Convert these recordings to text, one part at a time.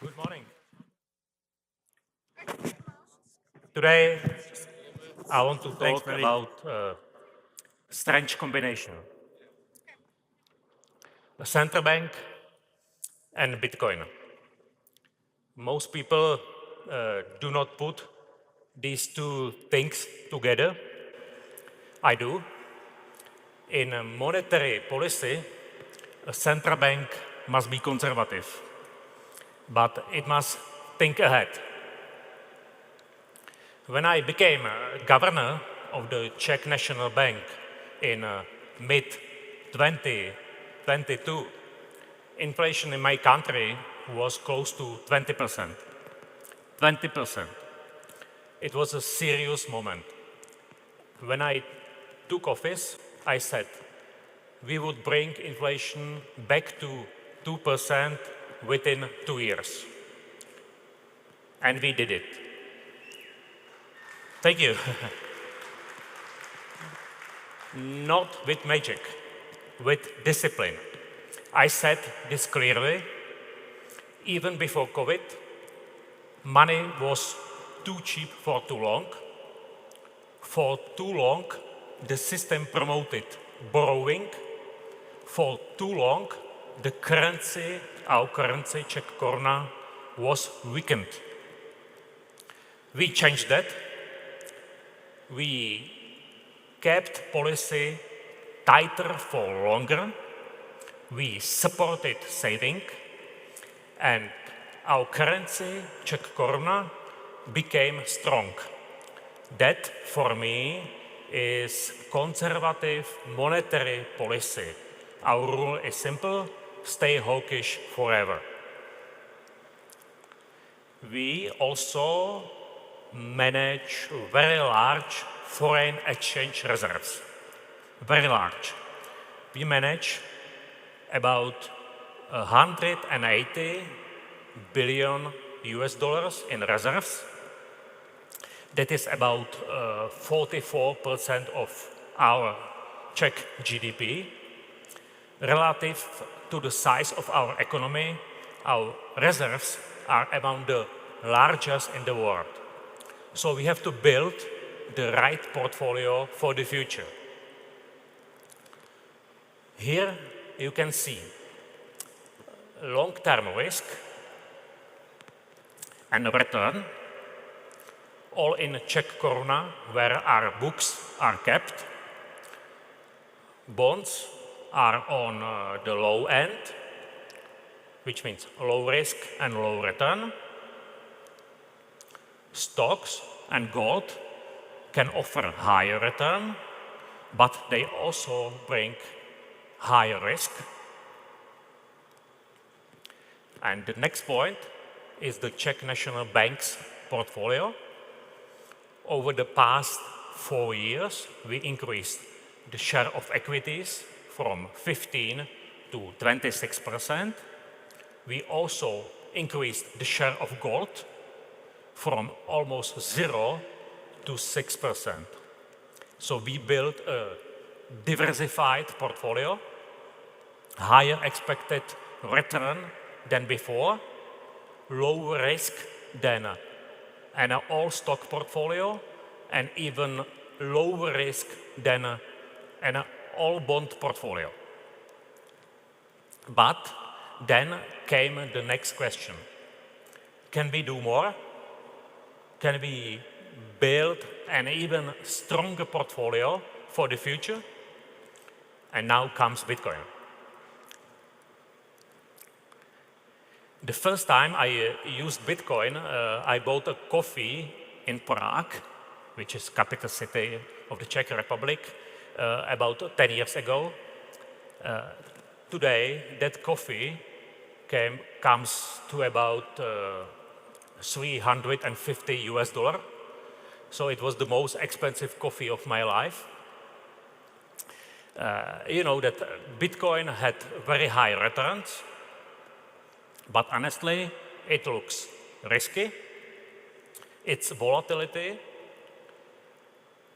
Good morning. Today, I want to talk about a strange combination. The central bank and Bitcoin. Most people do not put these two things together. I do. In a monetary policy, a central bank must be conservative, but it must think ahead. When I became governor of the Czech National Bank in mid-2022, inflation in my country was close to 20%. 20%. It was a serious moment. When I took office, I said we would bring inflation back to 2% within 2 years. And we did it. Thank you. Not with magic, with discipline. I said this clearly. Even before COVID, money was too cheap for too long. For too long, the system promoted borrowing. For too long, the currency, our currency, Czech koruna, was weakened. We changed that. We kept policy tighter for longer. We supported saving, and our currency, Czech koruna, became strong. That, for me, is conservative monetary policy. Our rule is simple: stay hawkish forever. We also manage very large foreign exchange reserves. Very large. We manage about 180 billion US dollars in reserves. That is about 44% of our Czech GDP. Relative to the size of our economy, our reserves are among the largest in the world. So we have to build the right portfolio for the future. Here you can see long-term risk and return, all in Czech koruna, where our books are kept. Bonds are on the low end, which means low risk and low return. Stocks and gold can offer higher return, but they also bring higher risk. And the next point is the Czech National Bank's portfolio. Over the past 4 years, we increased the share of equities from 15 to 26%. We also increased the share of gold from almost 0 to 6%. So we built a diversified portfolio, higher expected return than before, lower risk than an all-stock portfolio, and even lower risk than an all-bond portfolio. But then came the next question. Can we do more? Can we build an even stronger portfolio for the future? And now comes Bitcoin. The first time I used Bitcoin, I bought a coffee in Prague, which is capital city of the Czech Republic, about 10 years ago. Today, that coffee comes to about 350 US dollar. So it was the most expensive coffee of my life. You know that Bitcoin had very high returns, but honestly, it looks risky. Its volatility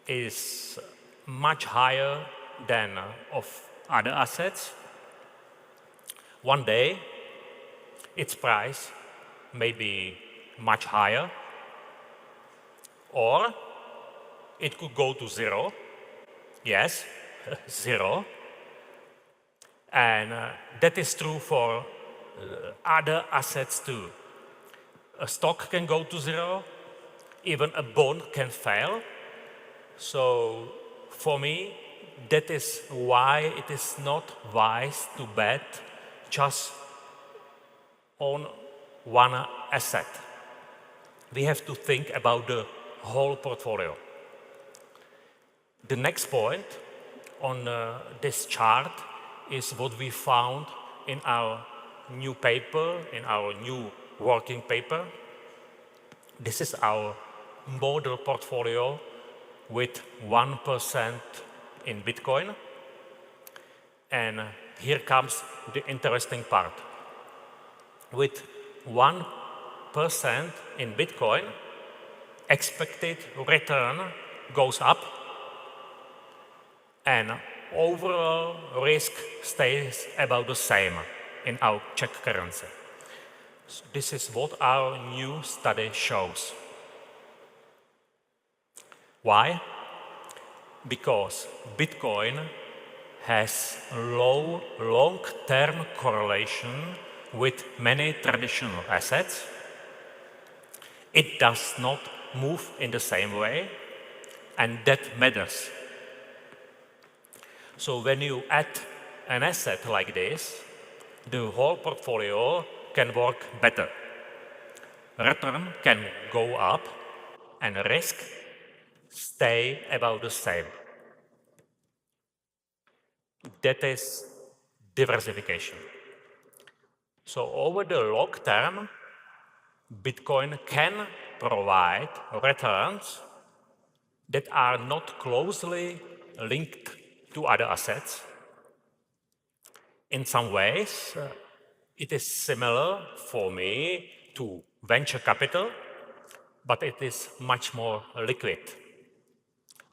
is much higher than of other assets. One day, its price maybe much higher, or it could go to zero. Yes, zero. And that is true for other assets too. A stock can go to zero, even a bond can fail. So for me, that is why it is not wise to bet just on one asset. We have to think about the whole portfolio. The next point on this chart is what we found in our new paper, in our new working paper. This is our model portfolio with 1% in Bitcoin. And here comes the interesting part. With 1% in Bitcoin, expected return goes up and overall risk stays about the same in our Czech currency. So this is what our new study shows. Why? Because Bitcoin has low long-term correlation with many traditional assets. It does not move in the same way, and that matters. So when you add an asset like this, the whole portfolio can work better. Return can go up and risk stay about the same. That is diversification. So over the long term, Bitcoin can provide returns that are not closely linked to other assets. In some ways, it is similar for me to venture capital, but it is much more liquid.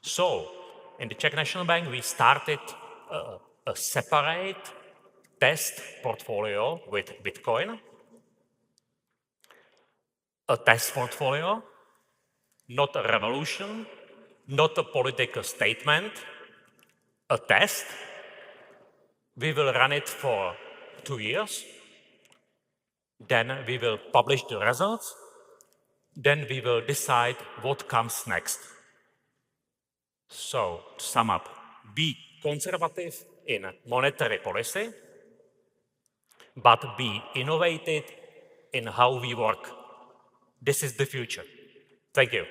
So, in the Czech National Bank, we started a separate test portfolio with Bitcoin. A test portfolio, not a revolution, not a political statement, a test. We will run it for 2 years. Then we will publish the results. Then we will decide what comes next. So, to sum up, be conservative in monetary policy, but be innovative in how we work. This is the future. Thank you.